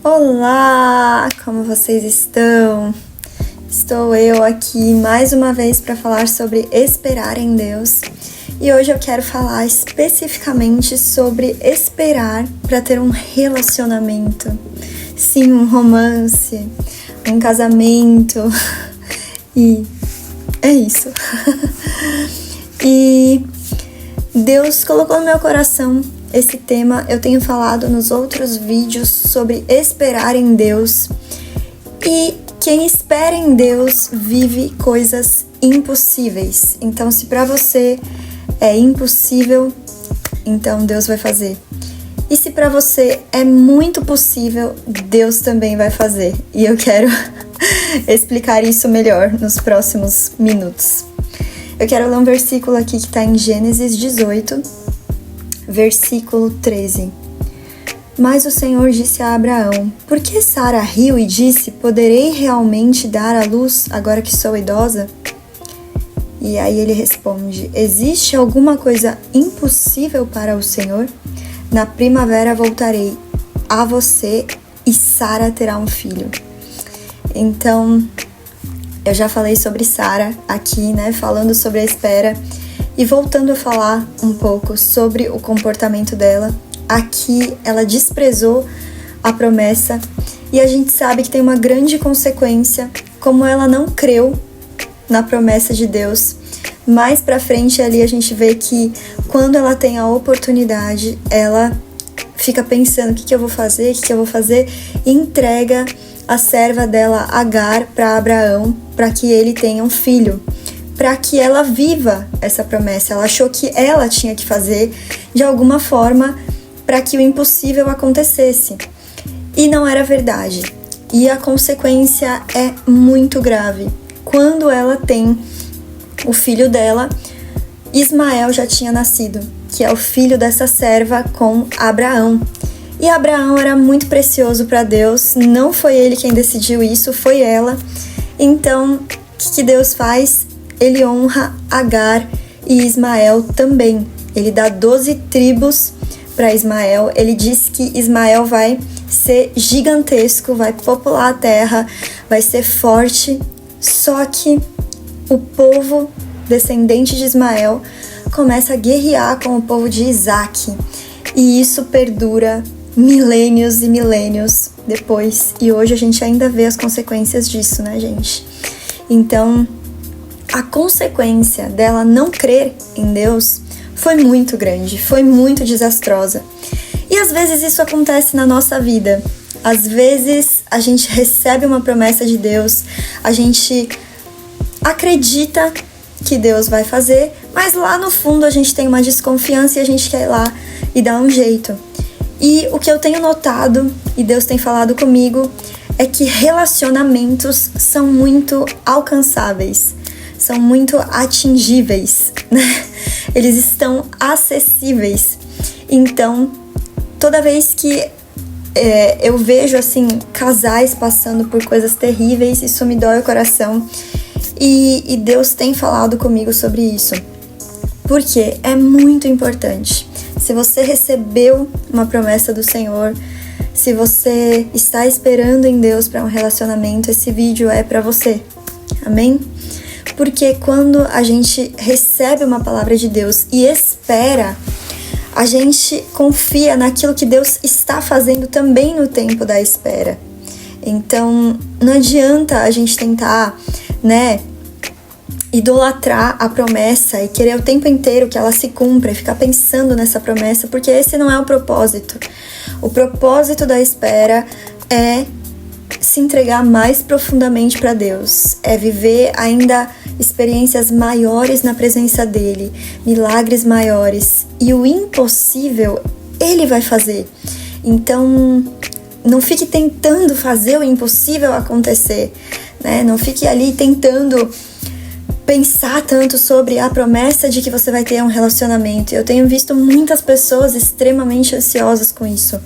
Olá, como vocês estão? Estou eu aqui mais uma vez para falar sobre esperar em Deus. E hoje eu quero falar especificamente sobre esperar para ter um relacionamento. Sim, um romance, um casamento. E é isso. E Deus colocou no meu coração esse tema. Eu tenho falado nos outros vídeos sobre esperar em Deus. E quem espera em Deus vive coisas impossíveis. Então, se para você é impossível, então Deus vai fazer. E se para você é muito possível, Deus também vai fazer. E eu quero explicar isso melhor nos próximos minutos. Eu quero ler um versículo aqui que está em Gênesis 18, versículo 13. Mas o Senhor disse a Abraão: por que Sara riu e disse: poderei realmente dar à luz agora que sou idosa? E aí ele responde: existe alguma coisa impossível para o Senhor? Na primavera voltarei a você e Sara terá um filho. Então, eu já falei sobre Sara aqui, né? Falando sobre a espera. E voltando a falar um pouco sobre o comportamento dela. Aqui ela desprezou a promessa. E a gente sabe que tem uma grande consequência. Como ela não creu na promessa de Deus. Mais pra frente ali a gente vê que quando ela tem a oportunidade, ela fica pensando o que eu vou fazer, e entrega a serva dela, Agar, para Abraão, para que ele tenha um filho, para que ela viva essa promessa. Ela achou que ela tinha que fazer de alguma forma para que o impossível acontecesse. E não era verdade. E a consequência é muito grave. Quando ela tem o filho dela, Ismael já tinha nascido, que é o filho dessa serva com Abraão. E Abraão era muito precioso para Deus, não foi ele quem decidiu isso, foi ela. Então, o que Deus faz? Ele honra Agar e Ismael também. Ele dá 12 tribos para Ismael. Ele diz que Ismael vai ser gigantesco, vai popular a terra, vai ser forte. Só que o povo descendente de Ismael começa a guerrear com o povo de Isaac. E isso perdura milênios e milênios depois. E hoje a gente ainda vê as consequências disso, né, gente? Então, a consequência dela não crer em Deus foi muito grande, foi muito desastrosa. E às vezes isso acontece na nossa vida. Às vezes a gente recebe uma promessa de Deus, a gente acredita que Deus vai fazer, mas lá no fundo a gente tem uma desconfiança e a gente quer ir lá e dar um jeito. E o que eu tenho notado, e Deus tem falado comigo, é que relacionamentos são muito alcançáveis, são muito atingíveis, né? Eles estão acessíveis. Então, toda vez que eu vejo assim casais passando por coisas terríveis, isso me dói o coração. E Deus tem falado comigo sobre isso, porque é muito importante. Se você recebeu uma promessa do Senhor, se você está esperando em Deus para um relacionamento, esse vídeo é para você, amém? Porque quando a gente recebe uma palavra de Deus e espera, a gente confia naquilo que Deus está fazendo também no tempo da espera. Então, não adianta a gente tentar, né, idolatrar a promessa e querer o tempo inteiro que ela se cumpra e ficar pensando nessa promessa, porque esse não é o propósito. O propósito da espera é se entregar mais profundamente para Deus, é viver ainda experiências maiores na presença dele, milagres maiores, e o impossível ele vai fazer. Então, não fique tentando fazer o impossível acontecer, né? Não fique ali tentando pensar tanto sobre a promessa de que você vai ter um relacionamento. Eu tenho visto muitas pessoas extremamente ansiosas com isso.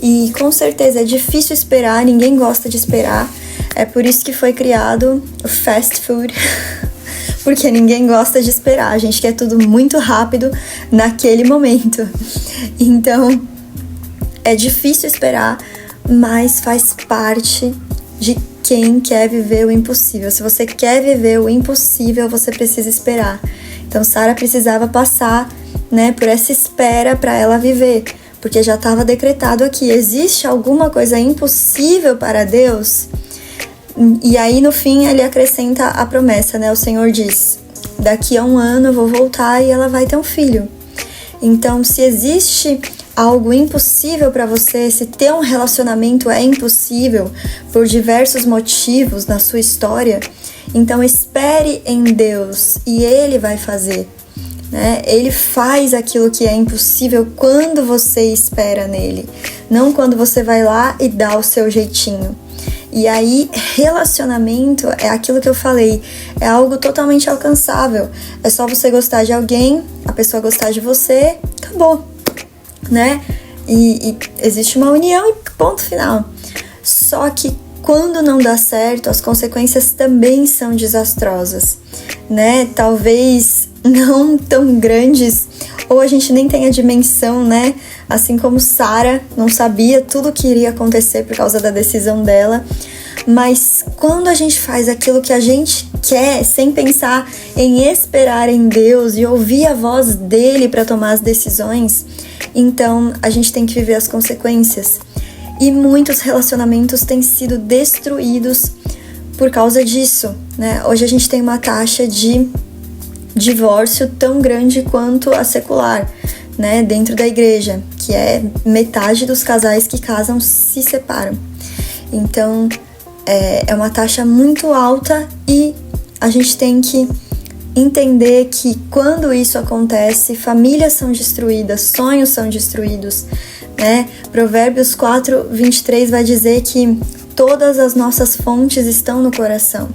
E com certeza é difícil esperar, ninguém gosta de esperar. É por isso que foi criado o fast food. Porque ninguém gosta de esperar, a gente quer tudo muito rápido naquele momento. Então, é difícil esperar, mas faz parte de quem quer viver o impossível. Se você quer viver o impossível, você precisa esperar. Então Sara precisava passar, por essa espera para ela viver, porque já estava decretado aqui, existe alguma coisa impossível para Deus? E aí no fim ele acrescenta a promessa, O Senhor diz, daqui a 1 ano eu vou voltar e ela vai ter um filho. Então, se existe algo impossível para você, se ter um relacionamento é impossível por diversos motivos na sua história, então espere em Deus e Ele vai fazer. Ele faz aquilo que é impossível quando você espera nele, não quando você vai lá e dá o seu jeitinho. E aí, relacionamento é aquilo que eu falei, é algo totalmente alcançável. É só você gostar de alguém, a pessoa gostar de você, acabou, E existe uma união e ponto final. Só que quando não dá certo, as consequências também são desastrosas, Talvez não tão grandes, ou a gente nem tem a dimensão, Assim como Sara não sabia tudo o que iria acontecer por causa da decisão dela. Mas quando a gente faz aquilo que a gente quer, sem pensar em esperar em Deus e ouvir a voz dele para tomar as decisões, então a gente tem que viver as consequências. E muitos relacionamentos têm sido destruídos por causa disso, Hoje a gente tem uma taxa de divórcio tão grande quanto a secular, dentro da igreja, que é metade dos casais que casam se separam. Então, é uma taxa muito alta e a gente tem que entender que quando isso acontece, famílias são destruídas, sonhos são destruídos, Provérbios 4:23 vai dizer que todas as nossas fontes estão no coração.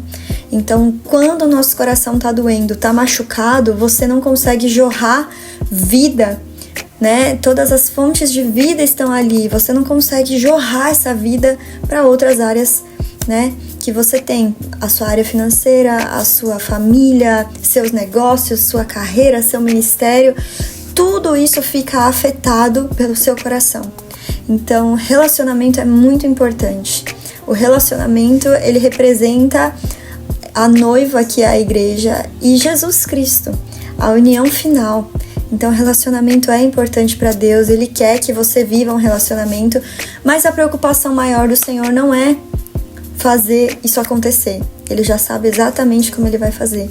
Então, quando o nosso coração está doendo, está machucado, você não consegue jorrar vida, Todas as fontes de vida estão ali, você não consegue jorrar essa vida para outras áreas, que você tem. A sua área financeira, a sua família, seus negócios, sua carreira, seu ministério, tudo isso fica afetado pelo seu coração. Então, relacionamento é muito importante. O relacionamento, ele representa a noiva, que é a igreja, e Jesus Cristo, a união final. Então, relacionamento é importante para Deus, Ele quer que você viva um relacionamento, mas a preocupação maior do Senhor não é fazer isso acontecer. Ele já sabe exatamente como Ele vai fazer.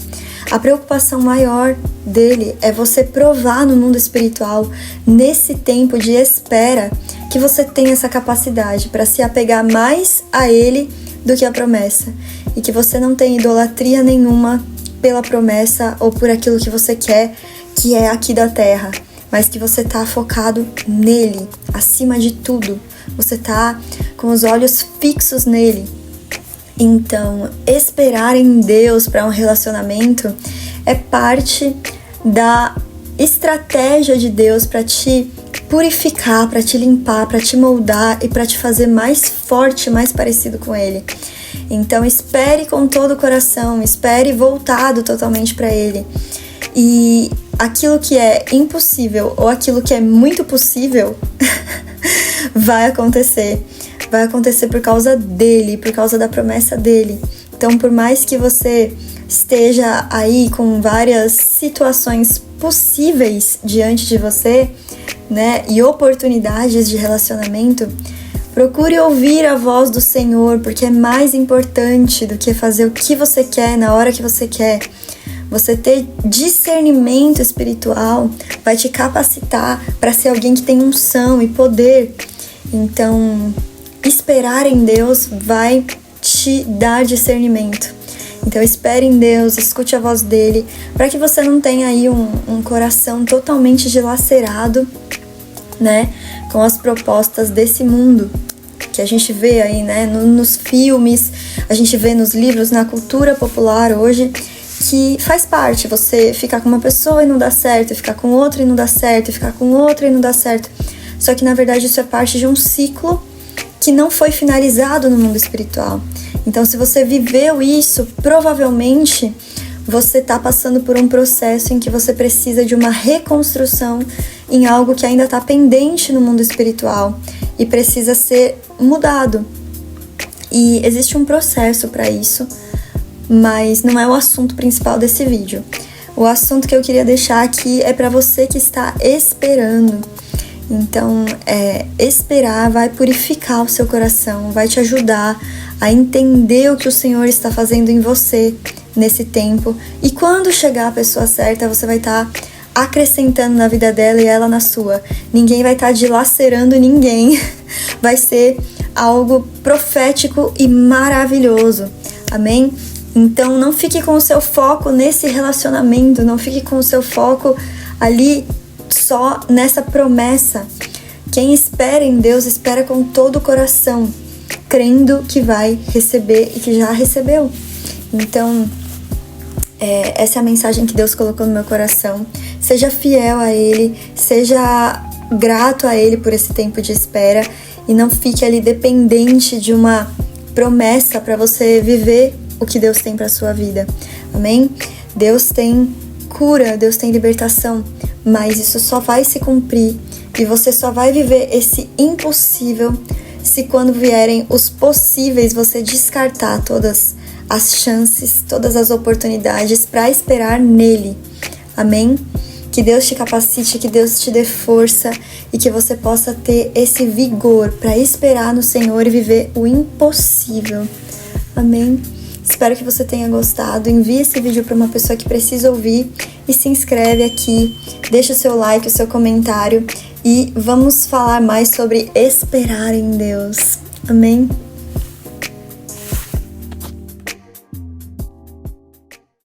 A preocupação maior dele é você provar no mundo espiritual, nesse tempo de espera, que você tem essa capacidade para se apegar mais a Ele do que a promessa. E que você não tem idolatria nenhuma pela promessa ou por aquilo que você quer, que é aqui da terra, mas que você tá focado nele, acima de tudo. Você tá com os olhos fixos nele. Então, esperar em Deus para um relacionamento é parte da estratégia de Deus para te purificar, para te limpar, para te moldar e para te fazer mais forte, mais parecido com Ele. Então, espere com todo o coração, espere voltado totalmente para Ele. E aquilo que é impossível ou aquilo que é muito possível vai acontecer. Vai acontecer por causa dele, por causa da promessa dele. Então, por mais que você esteja aí com várias situações possíveis diante de você, e oportunidades de relacionamento, procure ouvir a voz do Senhor, porque é mais importante do que fazer o que você quer na hora que você quer. Você ter discernimento espiritual vai te capacitar para ser alguém que tem unção e poder. Então, esperar em Deus vai te dar discernimento. Então, espere em Deus, escute a voz dele, para que você não tenha aí um coração totalmente dilacerado, com as propostas desse mundo que a gente vê aí, nos filmes, a gente vê nos livros, na cultura popular hoje, que faz parte você ficar com uma pessoa e não dá certo, ficar com outra e não dá certo, ficar com outra e não dá certo. Só que, na verdade, isso é parte de um ciclo que não foi finalizado no mundo espiritual. Então, se você viveu isso, provavelmente você está passando por um processo em que você precisa de uma reconstrução em algo que ainda está pendente no mundo espiritual. e precisa ser mudado. E existe um processo para isso, mas não é o assunto principal desse vídeo. O assunto que eu queria deixar aqui é para você que está esperando. Então, esperar vai purificar o seu coração, vai te ajudar a entender o que o Senhor está fazendo em você nesse tempo. E quando chegar a pessoa certa, você vai estar acrescentando na vida dela e ela na sua. Ninguém vai estar dilacerando ninguém. Vai ser algo profético e maravilhoso. Amém? Então, não fique com o seu foco nesse relacionamento, não fique com o seu foco ali só nessa promessa. Quem espera em Deus, espera com todo o coração, crendo que vai receber e que já recebeu. Então, essa é a mensagem que Deus colocou no meu coração. Seja fiel a Ele, seja grato a Ele por esse tempo de espera e não fique ali dependente de uma promessa para você viver o que Deus tem para sua vida. Amém? Deus tem cura, Deus tem libertação, mas isso só vai se cumprir e você só vai viver esse impossível se quando vierem os possíveis você descartar todas as chances, todas as oportunidades para esperar nele. Amém? Que Deus te capacite, que Deus te dê força e que você possa ter esse vigor para esperar no Senhor e viver o impossível. Amém? Espero que você tenha gostado. Envie esse vídeo para uma pessoa que precisa ouvir e se inscreve aqui. Deixa o seu like, o seu comentário e vamos falar mais sobre esperar em Deus. Amém?